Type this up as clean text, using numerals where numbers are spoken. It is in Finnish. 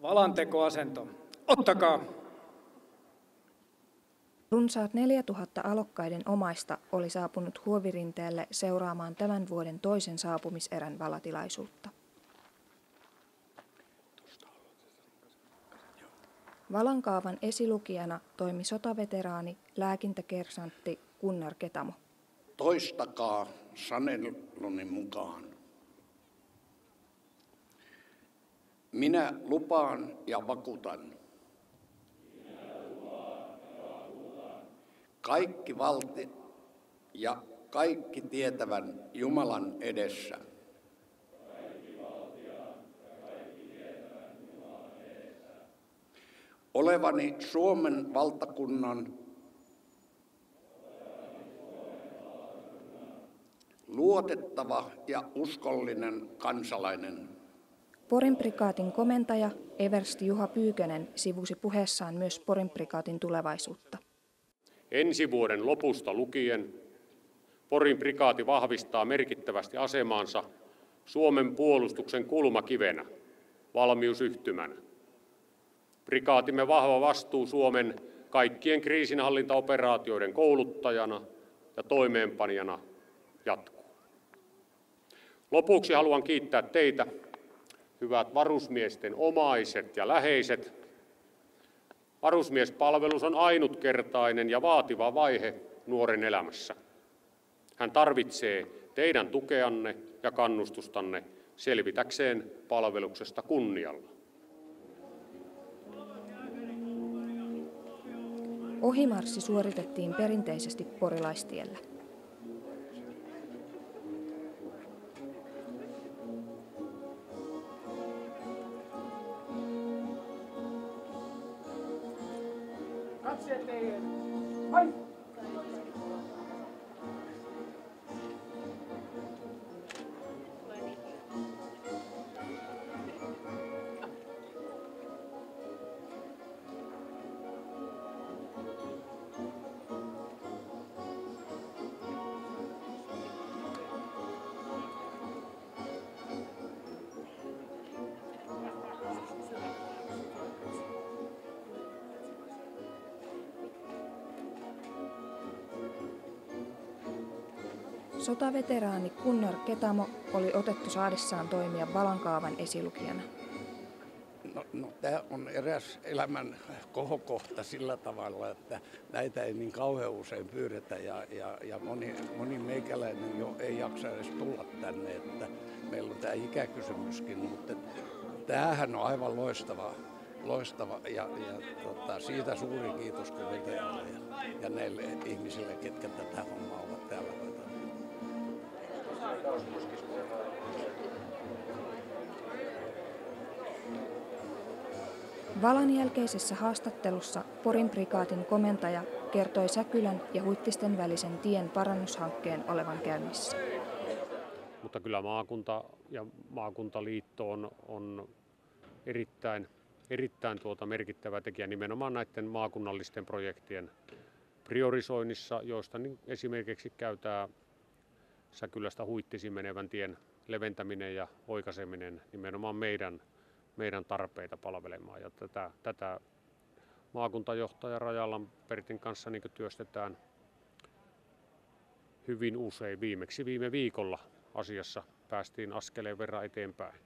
Valantekoasento. Ottakaa! Runsaat 4000 alokkaiden omaista oli saapunut Huovirinteelle seuraamaan tämän vuoden toisen saapumiserän valatilaisuutta. Valankaavan esilukijana toimi sotaveteraani, lääkintäkersantti Gunnar Ketamo. Toistakaa saneluni mukaan. Minä lupaan ja vakuutan. Kaikki valti ja kaikki tietävän Jumalan edessä. Olevani Suomen valtakunnan luotettava ja uskollinen kansalainen. Porin prikaatin komentaja eversti Juha Pyykönen sivusi puheessaan myös Porin prikaatin tulevaisuutta. Ensi vuoden lopusta lukien Porin prikaati vahvistaa merkittävästi asemaansa Suomen puolustuksen kulmakivenä, valmiusyhtymänä. Prikaatimme vahva vastuu Suomen kaikkien kriisinhallintaoperaatioiden kouluttajana ja toimeenpanijana jatkuu. Lopuksi haluan kiittää teitä, hyvät varusmiesten omaiset ja läheiset. Varusmiespalvelus on ainutkertainen ja vaativa vaihe nuoren elämässä. Hän tarvitsee teidän tukeanne ja kannustustanne selvitäkseen palveluksesta kunnialla. Ohimarssi suoritettiin perinteisesti porilaistiellä. Katseet teille! Hai! Sotaveteraani Gunnar Ketamo oli otettu saadessaan toimia Valankaavan esilukijana. No, tämä on eräs elämän kohokohta sillä tavalla, että näitä ei niin kauhean usein pyydetä ja moni meikäläinen jo ei jaksa edes tulla tänne, että meillä on tämä ikäkysymyskin, mutta tämähän on aivan loistava ja siitä suuri kiitos komentajalle ja näille ihmisille, ketkä tätä hommaa ovat täällä hoitaneet. Valan jälkeisessä haastattelussa Porin prikaatin komentaja kertoi Säkylän ja Huittisten välisen tien parannushankkeen olevan käynnissä. Mutta kyllä maakunta ja maakuntaliitto on erittäin merkittävä tekijä nimenomaan näiden maakunnallisten projektien priorisoinnissa, joista niin esimerkiksi käytää Säkylästä Huittisiin menevän tien leventäminen ja oikaiseminen nimenomaan meidän tarpeita palvelemaan. Ja tätä maakuntajohtaja Rajalan Pertin kanssa niin työstetään hyvin usein. Viimeksi viime viikolla asiassa päästiin askeleen verran eteenpäin.